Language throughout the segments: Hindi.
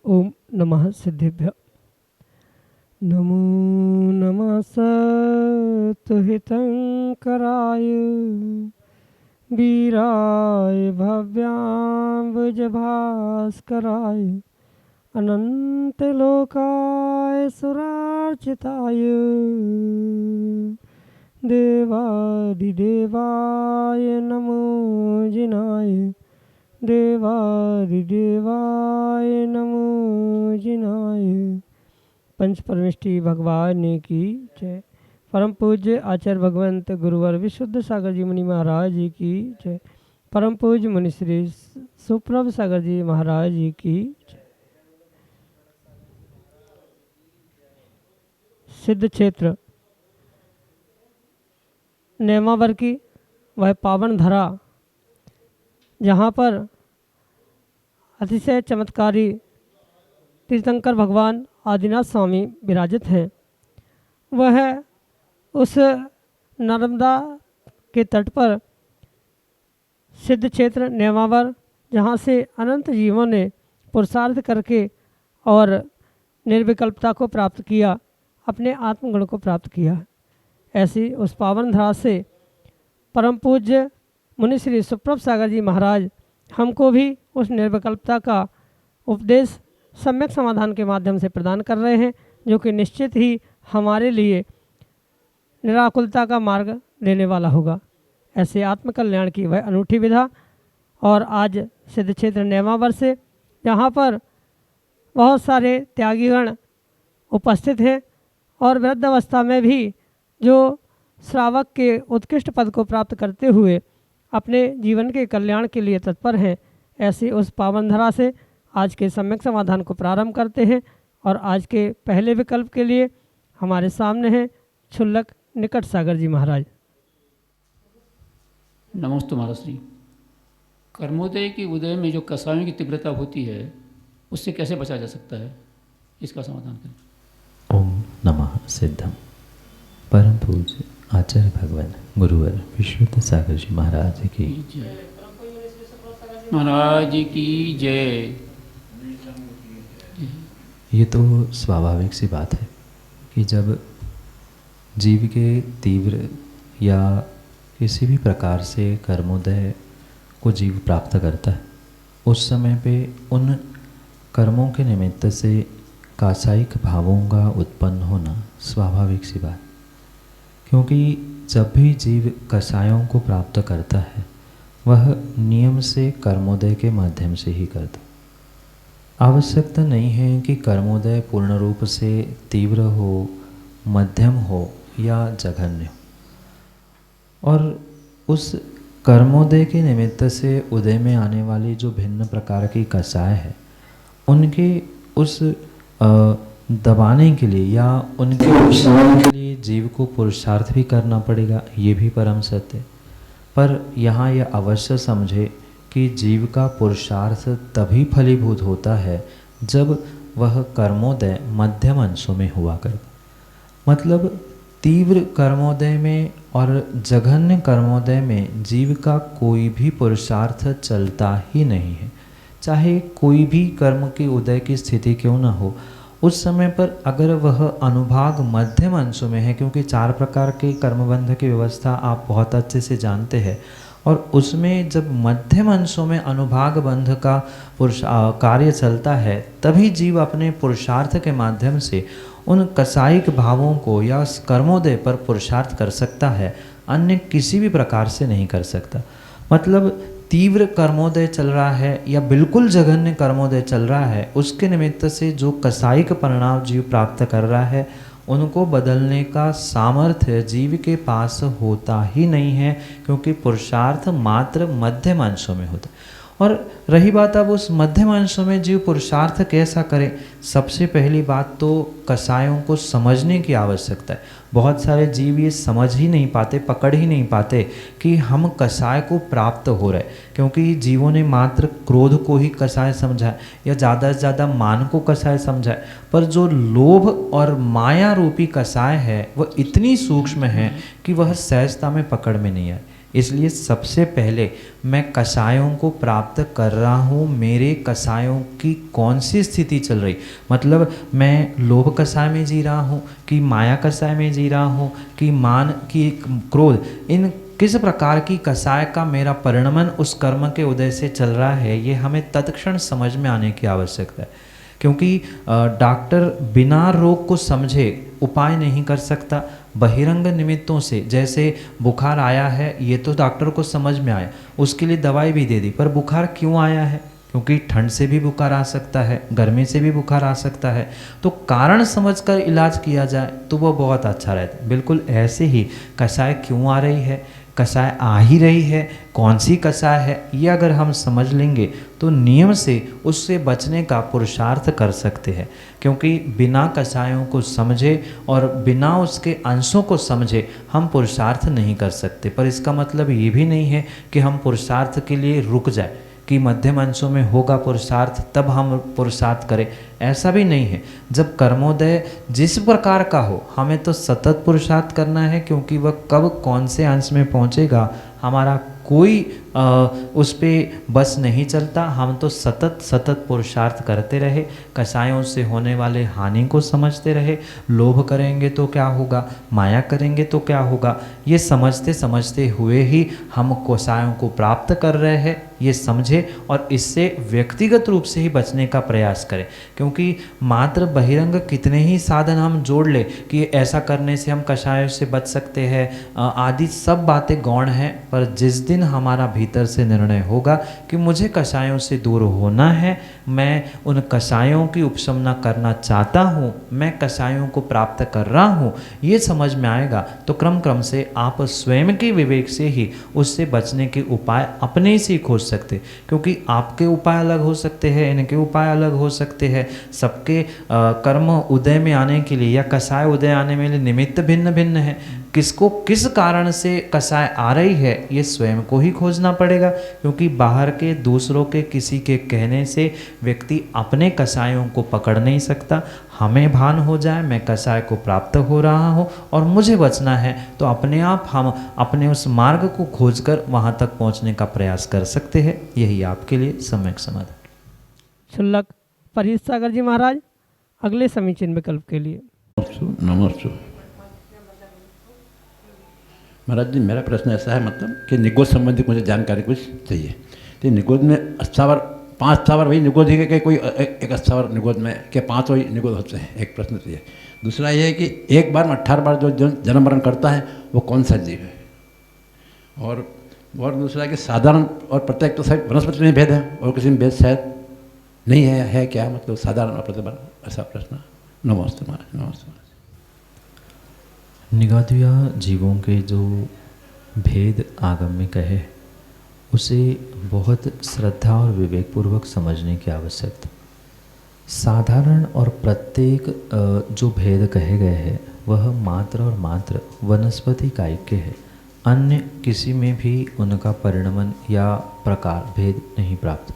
ओम नमः सिद्धेभ्य। नमो नमः सत्तुहितंकराय वीराय भव्याम्बुजभास्कराय अनंतलोकाय सुरार्चिताय देवादिदेवाय नमो जिनाय देवादिदेवाय नमो जिनाय। पंच परमेष्टि भगवान की जय। परम पूज्य आचार्य भगवंत गुरुवर विशुद्ध सागर जी मुनि महाराज जी की जय। परम पूज्य मुनि श्री सुप्रभ सागर जी महाराज जी की जय। सिद्ध क्षेत्र नेमावर की वह पावन धरा जहाँ पर अतिशय चमत्कारी तीर्थंकर भगवान आदिनाथ स्वामी विराजित हैं, वह उस नर्मदा के तट पर सिद्ध क्षेत्र नेमावर, जहाँ से अनंत जीवों ने पुरुषार्थ करके और निर्विकल्पता को प्राप्त किया, अपने आत्मगुण को प्राप्त किया। ऐसी उस पावन धरा से परम पूज्य मुनि श्री सुप्रभ सागर जी महाराज हमको भी उस निर्विकल्पता का उपदेश सम्यक समाधान के माध्यम से प्रदान कर रहे हैं, जो कि निश्चित ही हमारे लिए निराकुलता का मार्ग देने वाला होगा। ऐसे आत्मकल्याण की वह अनूठी विधा। और आज सिद्ध क्षेत्र नेमावर से जहाँ पर बहुत सारे त्यागीगण उपस्थित हैं और वृद्ध अवस्था में भी जो श्रावक के उत्कृष्ट पद को प्राप्त करते हुए अपने जीवन के कल्याण के लिए तत्पर हैं, ऐसी उस पावन धरा से आज के सम्यक समाधान को प्रारंभ करते हैं। और आज के पहले विकल्प के लिए हमारे सामने हैं क्षुल्लक निकट सागर जी महाराज। नमोस्तु महाराज। कर्मोदय की उदय में जो कसायों की तीव्रता होती है, उससे कैसे बचा जा सकता है, इसका समाधान करें। ओम नमः सिद्धम। परम पूज्य आचार्य भगवान गुरुवर विशुद्ध सागर जी महाराज की जय। महाराज की जय। ये तो स्वाभाविक सी बात है कि जब जीव के तीव्र या किसी भी प्रकार से कर्मोदय को जीव प्राप्त करता है, उस समय पे उन कर्मों के निमित्त से कासायिक भावों का उत्पन्न होना स्वाभाविक सी बात। क्योंकि जब भी जीव कसायों को प्राप्त करता है, वह नियम से कर्मोदय के माध्यम से ही करता। आवश्यकता नहीं है कि कर्मोदय पूर्ण रूप से तीव्र हो, मध्यम हो या जघन्य हो। और उस कर्मोदय के निमित्त से उदय में आने वाली जो भिन्न प्रकार की कसाय है, उनके उस दबाने के लिए या उनके उपशमन के लिए जीव को पुरुषार्थ भी करना पड़ेगा, ये भी परम सत्य है। पर यहाँ यह अवश्य समझे कि जीव का पुरुषार्थ तभी फलीभूत होता है जब वह कर्मोदय मध्यम अंशों में हुआ करता। मतलब तीव्र कर्मोदय में और जघन्य कर्मोदय में जीव का कोई भी पुरुषार्थ चलता ही नहीं है। चाहे कोई भी कर्म के उदय की स्थिति क्यों न हो, उस समय पर अगर वह अनुभाग मध्यम अंशों में है, क्योंकि 4 प्रकार के कर्मबंध की व्यवस्था आप बहुत अच्छे से जानते हैं, और उसमें जब मध्यम अंशों में अनुभाग बंध का कार्य चलता है, तभी जीव अपने पुरुषार्थ के माध्यम से उन कसायिक भावों को या कर्मोदय पर पुरुषार्थ कर सकता है, अन्य किसी भी प्रकार से नहीं कर सकता। मतलब तीव्र कर्मोदय चल रहा है या बिल्कुल जघन्य कर्मोदय चल रहा है, उसके निमित्त से जो कसायिक परिणाम जीव प्राप्त कर रहा है, उनको बदलने का सामर्थ्य जीव के पास होता ही नहीं है, क्योंकि पुरुषार्थ मात्र मध्यम अंशों में होता है। और रही बात अब उस मध्यम अंशों में जीव पुरुषार्थ कैसा करे, सबसे पहली बात तो कसायों को समझने की आवश्यकता है। बहुत सारे जीव ये समझ ही नहीं पाते, पकड़ ही नहीं पाते कि हम कसाय को प्राप्त हो रहे, क्योंकि जीवों ने मात्र क्रोध को ही कसाय समझा है या ज़्यादा से ज़्यादा मान को कसाय समझा है। पर जो लोभ और माया रूपी कसाय है वह इतनी सूक्ष्म है कि वह सहजता में पकड़ में नहीं आए। इसलिए सबसे पहले मैं कसायों को प्राप्त कर रहा हूँ, मेरे कसायों की कौन सी स्थिति चल रही, मतलब मैं लोभ कसाय में जी रहा हूँ कि माया कसाय में जी रहा हूँ कि मान की क्रोध, इन किस प्रकार की कसाय का मेरा परिणमन उस कर्म के उदय से चल रहा है, ये हमें तत्क्षण समझ में आने की आवश्यकता है। क्योंकि डॉक्टर बिना रोग को समझे उपाय नहीं कर सकता। बहिरंग निमित्तों से, जैसे बुखार आया है ये तो डॉक्टर को समझ में आया, उसके लिए दवाई भी दे दी, पर बुखार क्यों आया है, क्योंकि ठंड से भी बुखार आ सकता है, गर्मी से भी बुखार आ सकता है। तो कारण समझकर इलाज किया जाए तो वो बहुत अच्छा रहता है। बिल्कुल ऐसे ही कसाय क्यों आ रही है, कसाय आ ही रही है, कौन सी कसाय है, ये अगर हम समझ लेंगे तो नियम से उससे बचने का पुरुषार्थ कर सकते हैं। क्योंकि बिना कसायों को समझे और बिना उसके अंशों को समझे हम पुरुषार्थ नहीं कर सकते। पर इसका मतलब ये भी नहीं है कि हम पुरुषार्थ के लिए रुक जाए कि मध्यम अंशों में होगा पुरुषार्थ तब हम पुरुषार्थ करें, ऐसा भी नहीं है। जब कर्मोदय जिस प्रकार का हो हमें तो सतत पुरुषार्थ करना है, क्योंकि वह कब कौन से अंश में पहुंचेगा हमारा कोई उस पर बस नहीं चलता। हम तो सतत सतत पुरुषार्थ करते रहे, कसायों से होने वाले हानि को समझते रहे। लोभ करेंगे तो क्या होगा, माया करेंगे तो क्या होगा, ये समझते समझते हुए ही हम कसायों को प्राप्त कर रहे हैं, ये समझे और इससे व्यक्तिगत रूप से ही बचने का प्रयास करें। क्योंकि मात्र बहिरंग कितने ही साधन हम जोड़ ले कि ऐसा करने से हम कषायों से बच सकते हैं आदि सब बातें गौण हैं, पर जिस दिन हमारा भीतर से निर्णय होगा कि मुझे कषायों से दूर होना है, मैं उन कषायों की उपशमना करना चाहता हूँ, मैं कषायों को प्राप्त कर रहा हूँ, ये समझ में आएगा तो क्रम क्रम से आप स्वयं के विवेक से ही उससे बचने के उपाय अपने से ही खोज सकते। क्योंकि आपके उपाय अलग हो सकते हैं, इनके उपाय अलग हो सकते हैं, सबके कर्म उदय में आने के लिए या कषाय उदय आने में लिए निमित्त भिन्न भिन्न है। किसको किस कारण से कषाय आ रही है ये स्वयं को ही खोजना पड़ेगा। क्योंकि बाहर के दूसरों के किसी के कहने से व्यक्ति अपने कषायों को पकड़ नहीं सकता। हमें भान हो जाए मैं कषाय को प्राप्त हो रहा हूँ और मुझे बचना है, तो अपने आप हम अपने उस मार्ग को खोजकर वहाँ तक पहुँचने का प्रयास कर सकते हैं। यही आपके लिए सम्यक समाधान। शुल्लक परीत सागर जी महाराज अगले समीचीन विकल्प के लिए। नमस्ते महाराज जी, मेरा प्रश्न ऐसा है मतलब कि निगोद संबंधी मुझे जानकारी कुछ चाहिए। तो निगोद में स्थावर 5 स्थावर वही निगोद है कि कोई एक स्थावर निगोद में के 5 वही निगोद होते हैं, एक प्रश्न तो ये। दूसरा ये है कि एक बार में 18 बार जो जन्म मरण करता है वो कौन सा जीव है। और दूसरा कि साधारण और प्रत्येक तो शायद वनस्पति में भेद है और किसी में भेद शायद नहीं है क्या मतलब साधारण और प्रत्येक, ऐसा प्रश्न। नमस्ते महाराज। नमस्ते। निगोदिया जीवों के जो भेद आगम में कहे उसे बहुत श्रद्धा और विवेकपूर्वक समझने की आवश्यकता। साधारण और प्रत्येक जो भेद कहे गए हैं वह मात्र और मात्र वनस्पति कायिक है, अन्य किसी में भी उनका परिणमन या प्रकार भेद नहीं प्राप्त।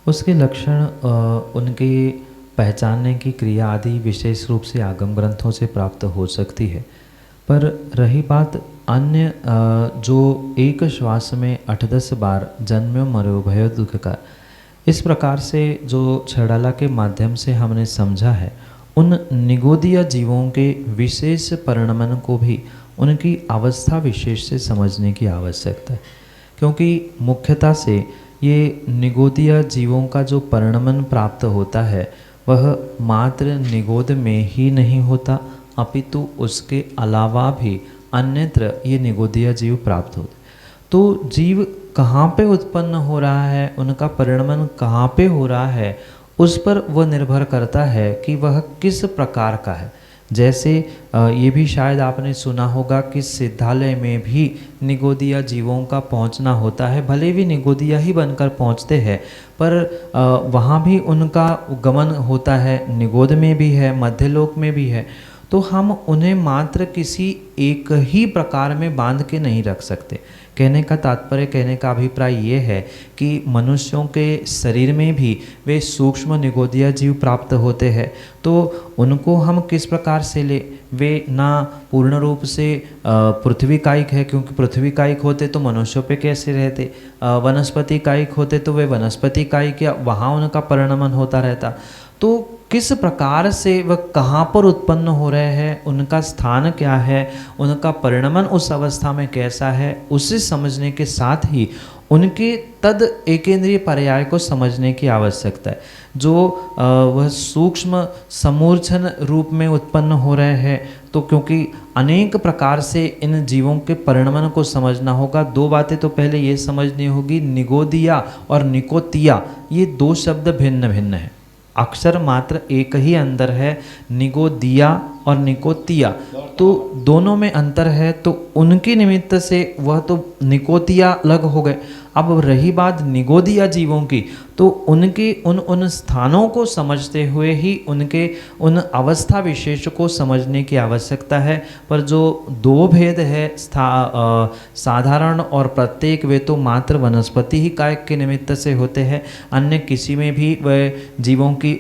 उसके लक्षण उनके पहचानने की क्रिया आदि विशेष रूप से आगम ग्रंथों से प्राप्त हो सकती है। पर रही बात अन्य जो एक श्वास में 8-10 बार जन्म्यो मरो भयो दुख का, इस प्रकार से जो छड़ाला के माध्यम से हमने समझा है, उन निगोदिया जीवों के विशेष परिणमन को भी उनकी अवस्था विशेष से समझने की आवश्यकता है। क्योंकि मुख्यतः से ये निगोदिया जीवों का जो परिणमन प्राप्त होता है वह मात्र निगोद में ही नहीं होता, अपितु उसके अलावा भी अन्यत्र ये निगोदिया जीव प्राप्त होते। तो जीव कहाँ पे उत्पन्न हो रहा है, उनका परिणमन कहाँ पे हो रहा है, उस पर वह निर्भर करता है कि वह किस प्रकार का है। जैसे ये भी शायद आपने सुना होगा कि सिद्धालय में भी निगोदिया जीवों का पहुंचना होता है, भले भी निगोदिया ही बनकर पहुंचते हैं, पर वहाँ भी उनका गमन होता है, निगोद में भी है, मध्यलोक में भी है। तो हम उन्हें मात्र किसी एक ही प्रकार में बांध के नहीं रख सकते। कहने का तात्पर्य, कहने का अभिप्राय ये है कि मनुष्यों के शरीर में भी वे सूक्ष्म निगोदिया जीव प्राप्त होते हैं, तो उनको हम किस प्रकार से ले, वे ना पूर्ण रूप से पृथ्वी कायिक है, क्योंकि पृथ्वी कायिक होते तो मनुष्यों पे कैसे रहते, वनस्पति कायिक होते तो वे वनस्पति कायिक या वहाँ उनका परिणमन होता रहता। तो किस प्रकार से वह कहाँ पर उत्पन्न हो रहे हैं, उनका स्थान क्या है, उनका परिणमन उस अवस्था में कैसा है, उसे समझने के साथ ही उनके तद एकेंद्रीय पर्याय को समझने की आवश्यकता है। जो वह सूक्ष्म समूर्छन रूप में उत्पन्न हो रहे हैं, तो क्योंकि अनेक प्रकार से इन जीवों के परिणमन को समझना होगा। दो बातें तो पहले ये समझनी होगी, निगोदिया और निकोतिया ये दो शब्द भिन्न भिन्न हैं, अक्षर मात्र एक ही अंदर है, निगोदिया और निकोतिया, तो दोनों में अंतर है। तो उनके निमित्त से वह तो निकोतिया अलग हो गए। अब रही बात निगोदिया जीवों की, तो उनके उन स्थानों को समझते हुए ही उनके उन अवस्था विशेष को समझने की आवश्यकता है। पर जो दो भेद है साधारण और प्रत्येक, वे तो मात्र वनस्पति ही कायक के निमित्त से होते हैं, अन्य किसी में भी वह जीवों की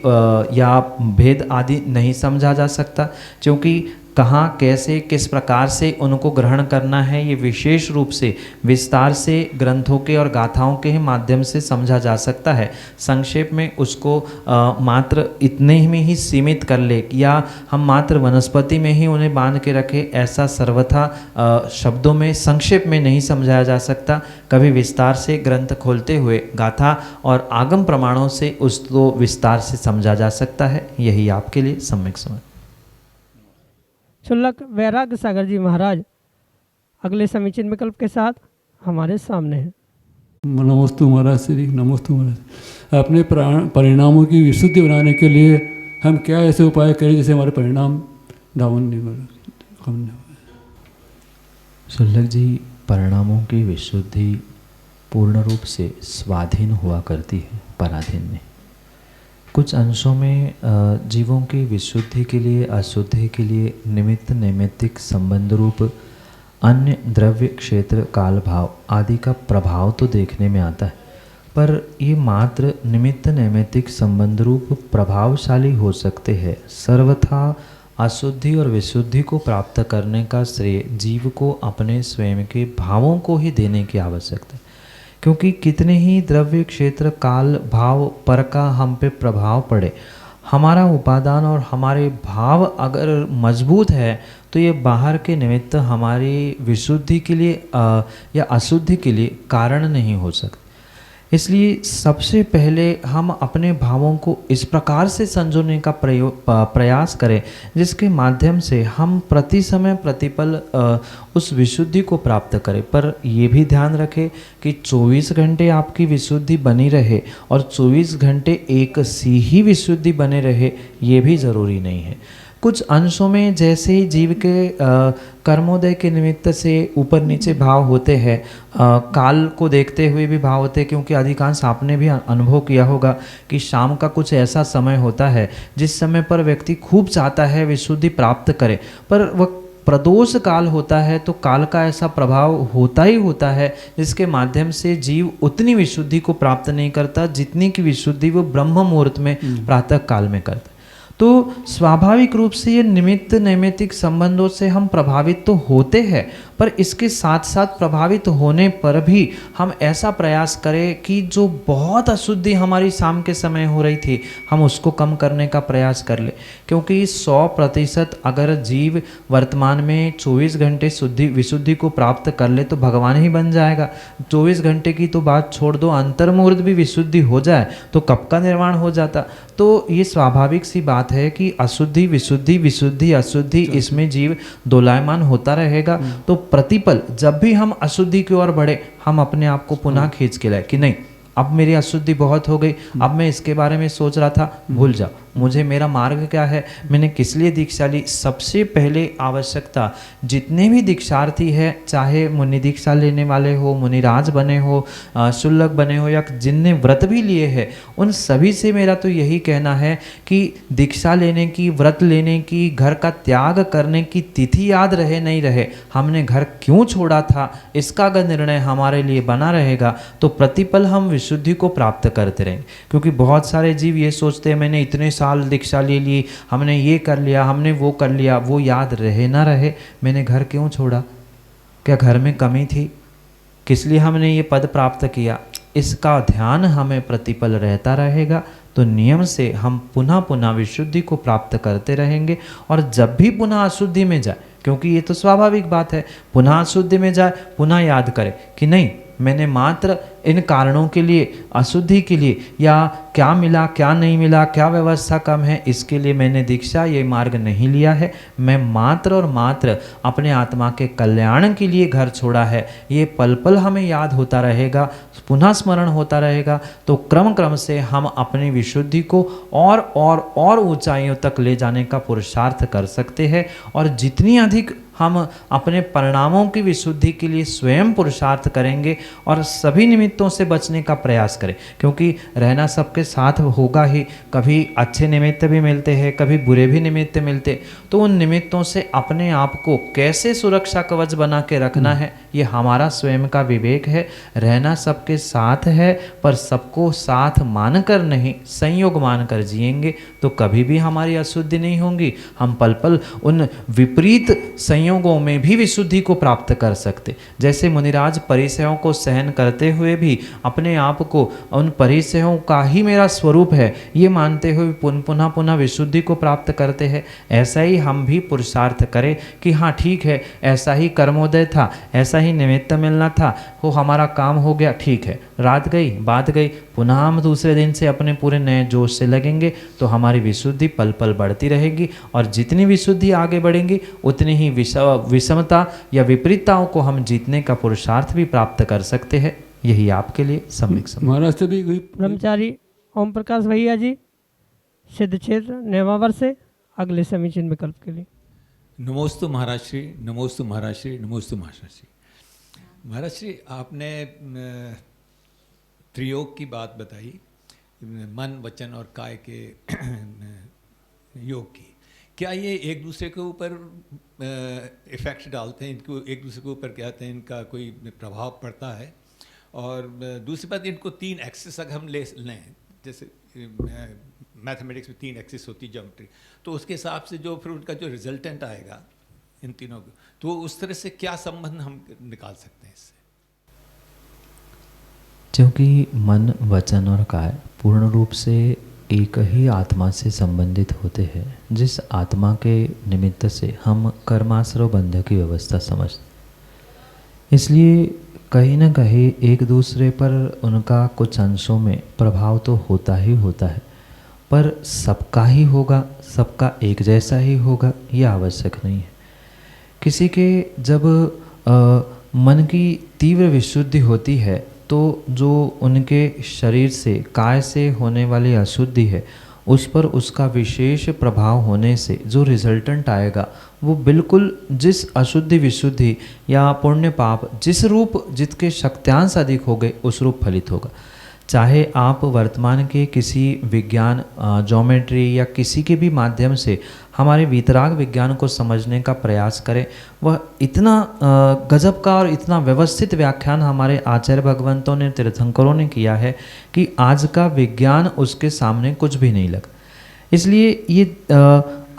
या भेद आदि नहीं समझा जा सकता, क्योंकि कहाँ कैसे किस प्रकार से उनको ग्रहण करना है ये विशेष रूप से विस्तार से ग्रंथों के और गाथाओं के ही माध्यम से समझा जा सकता है। संक्षेप में उसको मात्र इतने ही में ही सीमित कर ले, या हम मात्र वनस्पति में ही उन्हें बांध के रखें, ऐसा सर्वथा शब्दों में संक्षेप में नहीं समझाया जा सकता। कभी विस्तार से ग्रंथ खोलते हुए गाथा और आगम प्रमाणों से उसको विस्तार से समझा जा सकता है। यही आपके लिए सम्यक समझ। शुल्लक वैराग्य सागर जी महाराज अगले समीचीन विकल्प के साथ हमारे सामने हैं। नमोस्तु महाराज श्री, नमोस्तु महाराज। अपने परिणामों की विशुद्धि बनाने के लिए हम क्या ऐसे उपाय करें जिससे हमारे परिणाम डाउन नहीं हो? शुल्लक जी, परिणामों की विशुद्धि पूर्ण रूप से स्वाधीन हुआ करती है, पराधीन नहीं। कुछ अंशों में जीवों की विशुद्धि के लिए, अशुद्धि के लिए निमित्त नैमित्तिक संबंध रूप अन्य द्रव्य, क्षेत्र, काल, भाव आदि का प्रभाव तो देखने में आता है, पर ये मात्र निमित्त नैमित्तिक संबंध रूप प्रभावशाली हो सकते हैं। सर्वथा अशुद्धि और विशुद्धि को प्राप्त करने का श्रेय जीव को अपने स्वयं के भावों को ही देने की आवश्यकता है, क्योंकि कितने ही द्रव्य, क्षेत्र, काल, भाव पर का हम पे प्रभाव पड़े, हमारा उपादान और हमारे भाव अगर मजबूत है तो ये बाहर के निमित्त हमारी विशुद्धि के लिए या अशुद्धि के लिए कारण नहीं हो सकते। इसलिए सबसे पहले हम अपने भावों को इस प्रकार से संजोने का प्रयास करें जिसके माध्यम से हम प्रति समय प्रतिपल उस विशुद्धि को प्राप्त करें। पर ये भी ध्यान रखें कि 24 घंटे आपकी विशुद्धि बनी रहे और 24 घंटे एक सी ही विशुद्धि बने रहे, ये भी ज़रूरी नहीं है। कुछ अंशों में जैसे ही जीव के कर्मोदय के निमित्त से ऊपर नीचे भाव होते हैं, काल को देखते हुए भी भाव होते हैं, क्योंकि अधिकांश आपने भी अनुभव किया होगा कि शाम का कुछ ऐसा समय होता है जिस समय पर व्यक्ति खूब चाहता है विशुद्धि प्राप्त करे, पर वह प्रदोष काल होता है तो काल का ऐसा प्रभाव होता ही होता है जिसके माध्यम से जीव उतनी विशुद्धि को प्राप्त नहीं करता जितनी की विशुद्धि वो ब्रह्म मुहूर्त में प्रातः काल में करता। तो स्वाभाविक रूप से ये निमित्त नैमित्तिक संबंधों से हम प्रभावित तो होते हैं, पर इसके साथ साथ प्रभावित होने पर भी हम ऐसा प्रयास करें कि जो बहुत अशुद्धि हमारी शाम के समय हो रही थी हम उसको कम करने का प्रयास कर ले, क्योंकि 100% अगर जीव वर्तमान में 24 घंटे विशुद्धि को प्राप्त कर ले तो भगवान ही बन जाएगा। 24 घंटे की तो बात छोड़ दो, अंतर्मुहूर्त भी विशुद्धि हो जाए तो कब का निर्वाण हो जाता। तो ये स्वाभाविक सी बात है कि अशुद्धि विशुद्धि, विशुद्धि अशुद्धि, इसमें जीव दोलायमान होता रहेगा। तो प्रतिपल जब भी हम अशुद्धि की ओर बढ़े हम अपने आप को पुनः खींच के लाए कि नहीं अब मेरी अशुद्धि बहुत हो गई, अब मैं इसके बारे में सोच रहा था, भूल जाओ, मुझे मेरा मार्ग क्या है, मैंने किस लिए दीक्षा ली। सबसे पहले आवश्यकता जितने भी दीक्षार्थी हैं, चाहे मुनि दीक्षा लेने वाले हो, मुनिराज बने हो, शुल्लक बने हो, या जिनने व्रत भी लिए हैं, उन सभी से मेरा तो यही कहना है कि दीक्षा लेने की, व्रत लेने की, घर का त्याग करने की तिथि याद रहे नहीं रहे, हमने घर क्यों छोड़ा था, इसका अगर निर्णय हमारे लिए बना रहेगा तो प्रतिपल हम विशुद्धि को प्राप्त करते रहेंगे। क्योंकि बहुत सारे जीव ये सोचते हैं मैंने इतने साल दीक्षा ले ली, हमने ये कर लिया, हमने वो कर लिया, वो याद रहे ना रहे, मैंने घर क्यों छोड़ा, क्या घर में कमी थी, किस लिए हमने ये पद प्राप्त किया, इसका ध्यान हमें प्रतिपल रहता रहेगा तो नियम से हम पुनः पुनः विशुद्धि को प्राप्त करते रहेंगे। और जब भी पुनः अशुद्धि में जाए, क्योंकि ये तो स्वाभाविक बात है, पुनः अशुद्धि में जाए, पुनः याद करे कि नहीं मैंने मात्र इन कारणों के लिए, अशुद्धि के लिए, या क्या मिला क्या नहीं मिला, क्या व्यवस्था कम है, इसके लिए मैंने दीक्षा ये मार्ग नहीं लिया है, मैं मात्र और मात्र अपने आत्मा के कल्याण के लिए घर छोड़ा है, ये पल पल हमें याद होता रहेगा, पुनः स्मरण होता रहेगा, तो क्रम क्रम से हम अपनी विशुद्धि को और ऊंचाइयों तक ले जाने का पुरुषार्थ कर सकते हैं। और जितनी अधिक हम अपने परिणामों की विशुद्धि के लिए स्वयं पुरुषार्थ करेंगे और सभी निमित्तों से बचने का प्रयास करें, क्योंकि रहना सबके साथ होगा ही, कभी अच्छे निमित्त भी मिलते हैं, कभी बुरे भी निमित्त मिलते, तो उन निमित्तों से अपने आप को कैसे सुरक्षा कवच बना के रखना है, ये हमारा स्वयं का विवेक है। रहना सबके साथ है, पर सबको साथ मानकर नहीं, संयोग मानकर जिएंगे तो कभी भी हमारी अशुद्धि नहीं होगी। हम पल पल उन विपरीत संयोगों में भी विशुद्धि को प्राप्त कर सकते। जैसे मुनिराज परिसयों को सहन करते हुए भी अपने आप को उन परिसयों का ही मेरा स्वरूप है ये मानते हुए पुनः पुनः विशुद्धि को प्राप्त करते हैं, ऐसा ही हम भी पुरुषार्थ करें कि हाँ ठीक है, ऐसा ही कर्मोदय था, ऐसा ही निमित्त मिलना था, वो हमारा काम हो गया, ठीक है, रात गई बात गई, पुनः हम दूसरे दिन से अपने पूरे नए जोश से लगेंगे तो हमारी विशुद्धि पल पल बढ़ती रहेगी। और जितनी विशुद्धि आगे बढ़ेंगी उतनी ही विषमता या विपरीतताओं को हम जीतने का पुरुषार्थ भी प्राप्त कर सकते हैं। यही आपके लिए सम्यक सम्यक। महाराज से भी कोई ब्रह्मचारी ओम प्रकाश भैया जी, सिद्ध क्षेत्र नेमावर से, अगले समीचीन विकल्प के लिए। नमोस्तु महाराज श्री, नमोस्तु महाराज श्री, नमोस्तु महाराज श्री। महाराज श्री, आपने त्रियोग की बात बताई, मन वचन और काय के योग की। क्या ये एक दूसरे के ऊपर इफ़ेक्ट डालते हैं, इनको एक दूसरे के ऊपर कहते हैं, इनका कोई प्रभाव पड़ता है? और दूसरी बात, इनको 3 एक्सिस अगर हम लें, जैसे मैथमेटिक्स में 3 एक्सिस होती ज्योमेट्री, तो उसके हिसाब से जो फिर उनका जो रिजल्टेंट आएगा इन तीनों को, तो उस तरह से क्या संबंध हम निकाल सकते हैं इससे? क्योंकि मन वचन और काय पूर्ण रूप से एक ही आत्मा से संबंधित होते हैं, जिस आत्मा के निमित्त से हम कर्माश्रय बंध की व्यवस्था समझते, इसलिए कहीं न कहीं एक दूसरे पर उनका कुछ अंशों में प्रभाव तो होता ही होता है, पर सबका ही होगा, सबका एक जैसा ही होगा, यह आवश्यक नहीं है। किसी के जब मन की तीव्र विशुद्धि होती है तो जो उनके शरीर से, काय से होने वाली अशुद्धि है, उस पर उसका विशेष प्रभाव होने से जो रिजल्टेंट आएगा वो बिल्कुल जिस अशुद्धि विशुद्धि या पुण्य पाप जिस रूप जिसके शक्त्यांश अधिक हो गए उस रूप फलित होगा। चाहे आप वर्तमान के किसी विज्ञान, ज्योमेट्री या किसी के भी माध्यम से हमारे वीतराग विज्ञान को समझने का प्रयास करें, वह इतना गजब का और इतना व्यवस्थित व्याख्यान हमारे आचार्य भगवंतों ने, तीर्थंकरों ने किया है कि आज का विज्ञान उसके सामने कुछ भी नहीं लगा। इसलिए ये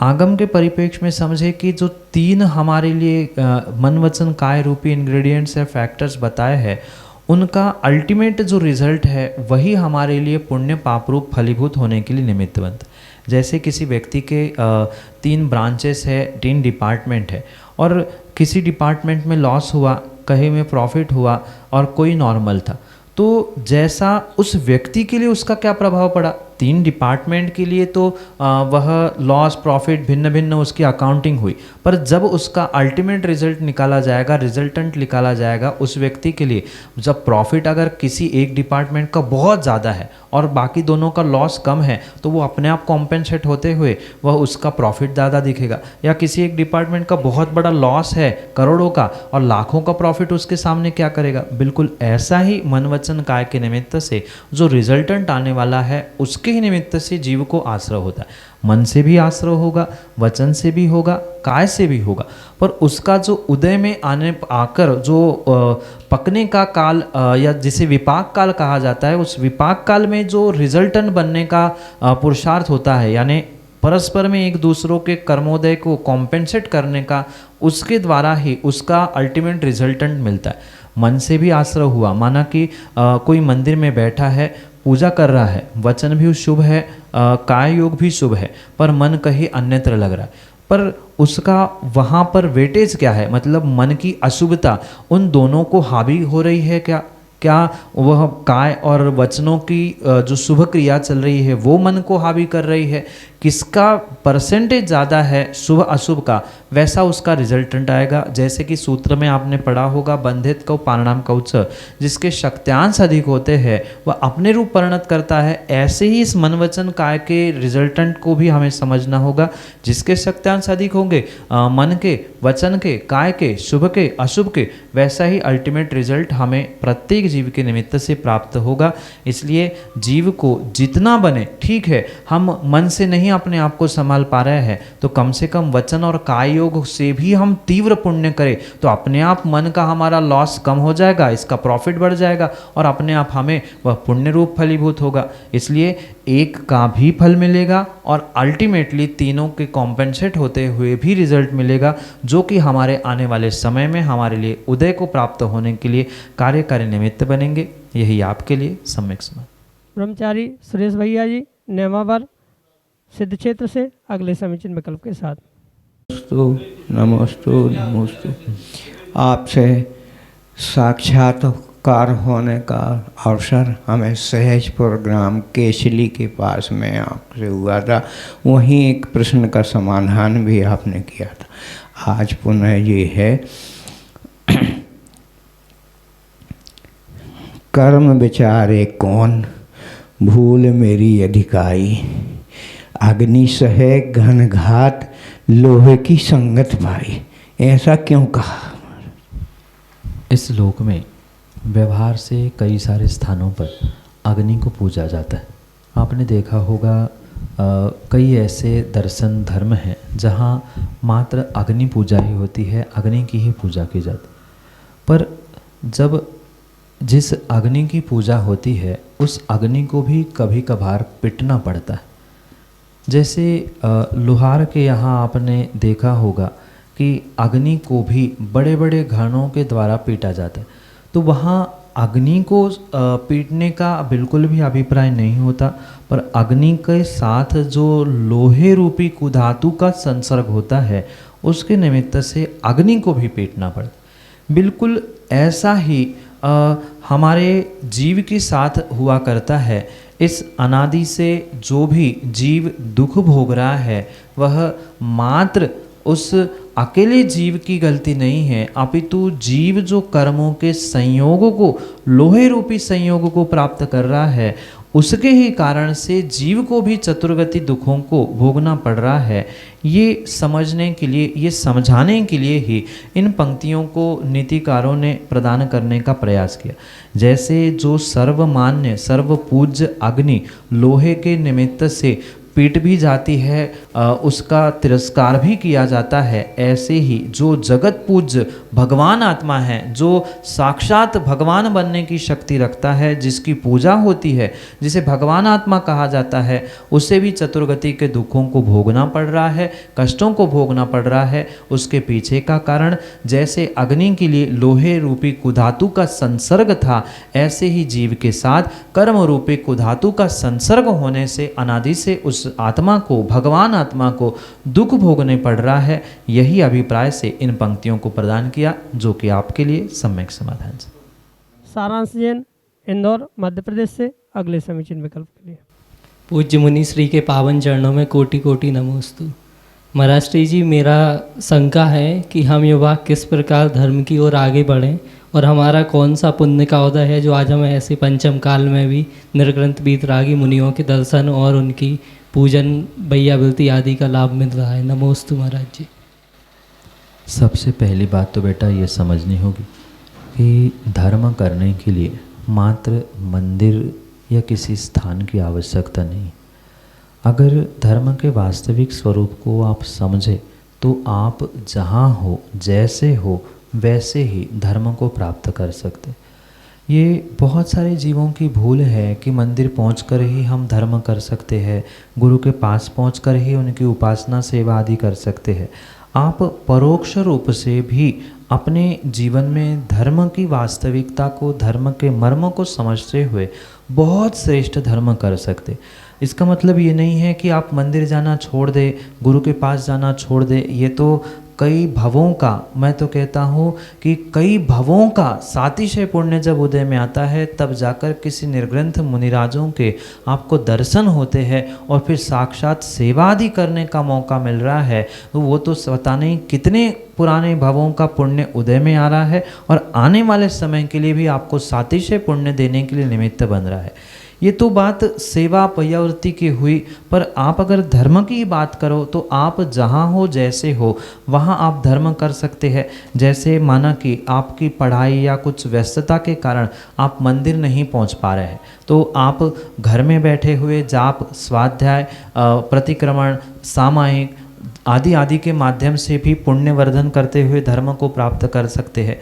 आगम के परिप्रेक्ष्य में समझे कि जो 3 हमारे लिए मन वचन काय रूपी इंग्रेडिएंट्स या फैक्टर्स बताए हैं, उनका अल्टीमेट जो रिजल्ट है वही हमारे लिए पुण्य पाप रूप फलीभूत होने के लिए निमित्त बनता। जैसे किसी व्यक्ति के 3 ब्रांचेस है, 3 डिपार्टमेंट है, और किसी डिपार्टमेंट में लॉस हुआ, कहीं में प्रॉफिट हुआ और कोई नॉर्मल था, तो जैसा उस व्यक्ति के लिए उसका क्या प्रभाव पड़ा 3 डिपार्टमेंट के लिए तो वह लॉस प्रॉफिट भिन्न भिन्न उसकी अकाउंटिंग हुई, पर जब उसका अल्टीमेट रिजल्ट निकाला जाएगा, रिजल्टेंट निकाला जाएगा उस व्यक्ति के लिए, जब प्रॉफिट अगर किसी एक डिपार्टमेंट का बहुत ज़्यादा है और बाकी दोनों का लॉस कम है तो वो अपने आप कॉम्पेंसेट होते हुए वह उसका प्रॉफिट ज़्यादा दिखेगा। या किसी एक डिपार्टमेंट का बहुत बड़ा लॉस है करोड़ों का और लाखों का प्रॉफिट उसके सामने क्या करेगा। बिल्कुल ऐसा ही मन वचन काय के निमित्त से जो रिजल्टेंट आने वाला है उसके ही निमित्त से जीव को आश्रय होता है। मन से भी आश्रय होगा, वचन से भी होगा, काय से भी होगा, पर उसका जो उदय में आकर जो पकने का काल या जिसे विपाक काल कहा जाता है, उस विपाक काल में जो रिजल्टेंट बनने का पुरुषार्थ होता है, यानी परस्पर में एक दूसरों के कर्मोदय को कॉम्पेंसेट करने का, उसके द्वारा ही उसका अल्टीमेट रिजल्टेंट मिलता है। मन से भी आश्रय हुआ, माना कि कोई मंदिर में बैठा है, पूजा कर रहा है, वचन भी शुभ है, काय योग भी शुभ है, पर मन कहीं अन्यत्र लग रहा है, पर उसका वहाँ पर वेटेज क्या है, मतलब मन की अशुभता उन दोनों को हावी हो रही है क्या वह काय और वचनों की जो शुभ क्रिया चल रही है वो मन को हावी कर रही है, किसका परसेंटेज ज़्यादा है शुभ अशुभ का, वैसा उसका रिजल्टेंट आएगा। जैसे कि सूत्र में आपने पढ़ा होगा बंधित कौ पारणाम कौच, जिसके शक्त्यांश अधिक होते हैं वह अपने रूप परिणत करता है। ऐसे ही इस मन वचन काय के रिजल्टेंट को भी हमें समझना होगा। जिसके शक्त्यांश अधिक होंगे मन के, वचन के, काय के, शुभ के, अशुभ के, वैसा ही अल्टीमेट रिजल्ट हमें प्रत्येक जीव के निमित्त से प्राप्त होगा। इसलिए जीव को जितना बने, ठीक है हम मन से नहीं अपने आप को संभाल पा रहे हैं तो कम से कम वचन और काय योग से भी हम तीव्र पुण्य करें तो अपने आप मन का हमारा लॉस कम हो जाएगा, इसका प्रॉफिट बढ़ जाएगा और अपने आप हमें वह पुण्य रूप फलीभूत होगा। इसलिए एक का भी फल मिलेगा और अल्टीमेटली तीनों के कॉम्पेंसेट होते हुए भी रिजल्ट मिलेगा, जो कि हमारे आने वाले समय में हमारे लिए उदय को प्राप्त होने के लिए कार्यकारी निमित्त बनेंगे। यही आपके लिए सम्यक समझ। ब्रह्मचारी सुरेश भैया जी नेमावर सिद्ध क्षेत्र से अगले समीचीन विकल्प के साथ। नमोस्तु आपसे साक्षात्कार होने का अवसर हमें सहजपुर ग्राम केसली के पास में आपसे हुआ था, वहीं एक प्रश्न का समाधान भी आपने किया था। आज पुनः ये है कर्म विचारे कौन भूल मेरी अधिकाई, अग्नि सहे घन घात लोहे की संगत भाई। ऐसा क्यों कहा? इस लोक में व्यवहार से कई सारे स्थानों पर अग्नि को पूजा जाता है। आपने देखा होगा कई ऐसे दर्शन धर्म हैं जहाँ मात्र अग्नि पूजा ही होती है, अग्नि की ही पूजा की जाती। पर जब जिस अग्नि की पूजा होती है उस अग्नि को भी कभी कभार पिटना पड़ता है। जैसे लोहार के यहाँ आपने देखा होगा कि अग्नि को भी बड़े बड़े घानों के द्वारा पीटा जाता है, तो वहाँ अग्नि को पीटने का बिल्कुल भी अभिप्राय नहीं होता, पर अग्नि के साथ जो लोहे रूपी कुधातु का संसर्ग होता है उसके निमित्त से अग्नि को भी पीटना पड़ता। बिल्कुल ऐसा ही हमारे जीव के साथ हुआ करता है। इस अनादि से जो भी जीव दुख भोग रहा है वह मात्र उस अकेले जीव की गलती नहीं है, अपितु जीव जो कर्मों के संयोग को, लोहे रूपी संयोग को प्राप्त कर रहा है उसके ही कारण से जीव को भी चतुर्गति दुखों को भोगना पड़ रहा है। ये समझने के लिए, ये समझाने के लिए ही इन पंक्तियों को नीतिकारों ने प्रदान करने का प्रयास किया। जैसे जो सर्वमान्य सर्वपूज्य अग्नि लोहे के निमित्त से पीट भी जाती है, उसका तिरस्कार भी किया जाता है, ऐसे ही जो जगत पूज्य भगवान आत्मा है, जो साक्षात भगवान बनने की शक्ति रखता है, जिसकी पूजा होती है, जिसे भगवान आत्मा कहा जाता है, उसे भी चतुर्गति के दुखों को भोगना पड़ रहा है, कष्टों को भोगना पड़ रहा है। उसके पीछे का कारण जैसे अग्नि के लिए लोहे रूपी कुधातु का संसर्ग था, ऐसे ही जीव के साथ कर्म रूपी कुधातु का संसर्ग होने से अनादि से उस आत्मा को, भगवान आत्मा को दुख भोगने पड़ रहा है। यही अभिप्राय से इन पंक्तियों को प्रदान किया, जो कि आपके लिए सम्यक समाधान है। सारांश जैन इंदौर मध्य प्रदेश से अगले समीचीन विकल्प के लिए। पूज्य मुनि श्री के पावन चरणों में कोटि कोटि नमोस्तु। महाराज श्री जी, मेरा शंका है कि हम युवा किस प्रकार धर्म की ओर आगे बढ़ें और हमारा कौन सा पुण्य का उदय है जो आज हमें ऐसे पंचम काल में भी निर्ग्रंथ बीतरागी मुनियों के दर्शन और उनकी पूजन भैयावृत्ति आदि का लाभ मिल रहा है। नमोस्तु महाराज जी। सबसे पहली बात तो बेटा ये समझनी होगी कि धर्म करने के लिए मात्र मंदिर या किसी स्थान की आवश्यकता नहीं। अगर धर्म के वास्तविक स्वरूप को आप समझे तो आप जहाँ हो, जैसे हो, वैसे ही धर्म को प्राप्त कर सकते। ये बहुत सारे जीवों की भूल है कि मंदिर पहुंचकर ही हम धर्म कर सकते हैं, गुरु के पास पहुंचकर ही उनकी उपासना सेवा आदि कर सकते हैं। आप परोक्ष रूप से भी अपने जीवन में धर्म की वास्तविकता को, धर्म के मर्म को समझते हुए बहुत श्रेष्ठ धर्म कर सकते। इसका मतलब ये नहीं है कि आप मंदिर जाना छोड़ दे, गुरु के पास जाना छोड़ दे। ये तो कई भवों का, मैं तो कहता हूँ कि कई भवों का सातिशय पुण्य जब उदय में आता है तब जाकर किसी निर्ग्रंथ मुनिराजों के आपको दर्शन होते हैं और फिर साक्षात सेवा आदि करने का मौका मिल रहा है। तो वो तो पता नहीं कितने पुराने भवों का पुण्य उदय में आ रहा है और आने वाले समय के लिए भी आपको सातिशय पुण्य देने के लिए निमित्त बन रहा है। ये तो बात सेवा भैयावृत्ति की हुई, पर आप अगर धर्म की बात करो तो आप जहाँ हो, जैसे हो, वहाँ आप धर्म कर सकते हैं। जैसे माना कि आपकी पढ़ाई या कुछ व्यस्तता के कारण आप मंदिर नहीं पहुँच पा रहे हैं, तो आप घर में बैठे हुए जाप, स्वाध्याय, प्रतिक्रमण, सामायिक आदि आदि के माध्यम से भी पुण्यवर्धन करते हुए धर्म को प्राप्त कर सकते हैं।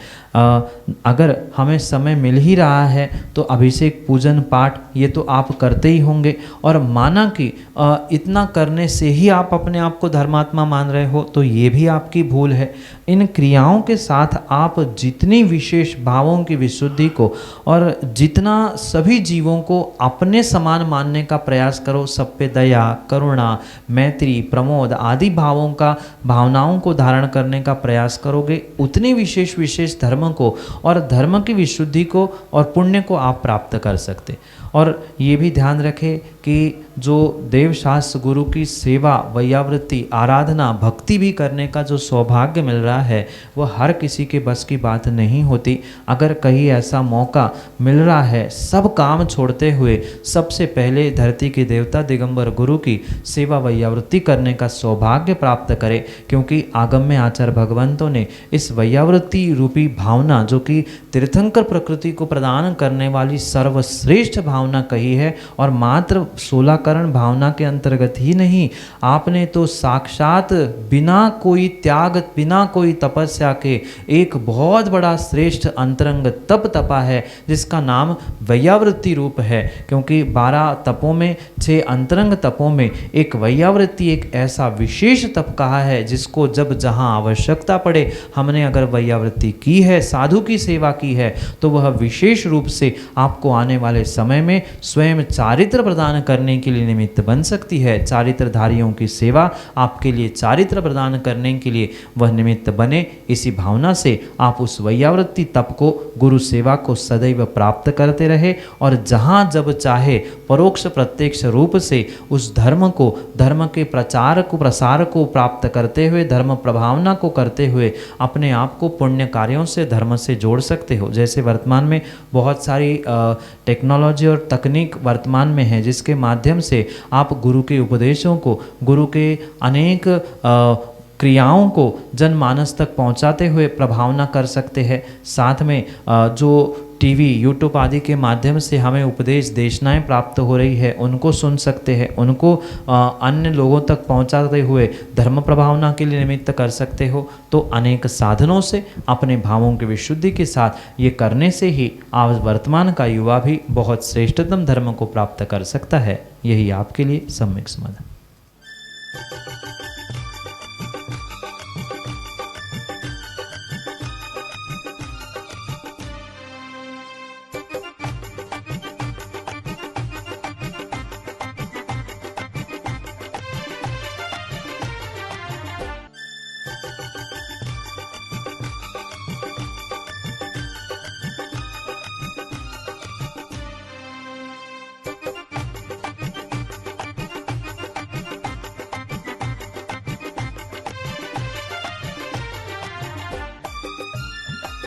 अगर हमें समय मिल ही रहा है तो अभिषेक, पूजन, पाठ ये तो आप करते ही होंगे। और माना कि इतना करने से ही आप अपने आप को धर्मात्मा मान रहे हो तो ये भी आपकी भूल है। इन क्रियाओं के साथ आप जितनी विशेष भावों की विशुद्धि को और जितना सभी जीवों को अपने समान मानने का प्रयास करो, सब पे दया, करुणा, मैत्री, प्रमोद आदि भावनाओं को धारण करने का प्रयास करोगे, उतनी विशेष धर्म को और धर्म की विशुद्धि को और पुण्य को आप प्राप्त कर सकते। और ये भी ध्यान रखें कि जो देवशास्त्र गुरु की सेवा, वैयावृत्ति, आराधना, भक्ति भी करने का जो सौभाग्य मिल रहा है वह हर किसी के बस की बात नहीं होती। अगर कहीं ऐसा मौका मिल रहा है, सब काम छोड़ते हुए सबसे पहले धरती के देवता दिगंबर गुरु की सेवा वैयावृत्ति करने का सौभाग्य प्राप्त करे, क्योंकि आगम्य आचार्य भगवंतों ने इस वैयावृत्ति रूपी भावना, जो कि तीर्थंकर प्रकृति को प्रदान करने वाली सर्वश्रेष्ठ भावना कही है, और मात्र 16 करण भावना के अंतर्गत ही नहीं, आपने तो साक्षात बिना कोई त्याग, बिना कोई तपस्या के एक बहुत बड़ा श्रेष्ठ अंतरंग तप तपा है जिसका नाम वैयावृत्ति रूप है। क्योंकि 12 तपों में 6 अंतरंग तपों में एक वैयावृत्ति एक ऐसा विशेष तप कहा है जिसको जब जहाँ आवश्यकता पड़े हमने अगर वैयावृत्ति की है, साधु की सेवा की है, तो वह विशेष रूप से आपको आने वाले समय में स्वयं चारित्र प्रदान करने के लिए निमित्त बन सकती है। चारित्रधारियों की सेवा आपके लिए चारित्र प्रदान करने के लिए वह निमित्त बने। इसी भावना से आप उस वैयावृत्ति तप को, गुरु सेवा को सदैव प्राप्त करते रहे और जहाँ जब चाहे परोक्ष प्रत्यक्ष रूप से उस धर्म को, धर्म के प्रचार को, प्रसार को प्राप्त करते हुए, धर्म प्रभावना को करते हुए अपने आप को पुण्य कार्यों से, धर्म से जोड़ सकते हो। जैसे वर्तमान में बहुत सारी टेक्नोलॉजी और तकनीक वर्तमान में है जिसके माध्यम से आप गुरु के उपदेशों को, गुरु के अनेक क्रियाओं को जनमानस तक पहुंचाते हुए प्रभावना कर सकते हैं। साथ में जो टीवी, यूट्यूब आदि के माध्यम से हमें उपदेश देशनाएं प्राप्त हो रही है उनको सुन सकते हैं, उनको अन्य लोगों तक पहुंचाते हुए धर्म प्रभावना के लिए निमित्त कर सकते हो। तो अनेक साधनों से अपने भावों की विशुद्धि के साथ ये करने से ही आज वर्तमान का युवा भी बहुत श्रेष्ठतम धर्म को प्राप्त कर सकता है। यही आपके लिए सम्यक समाधान।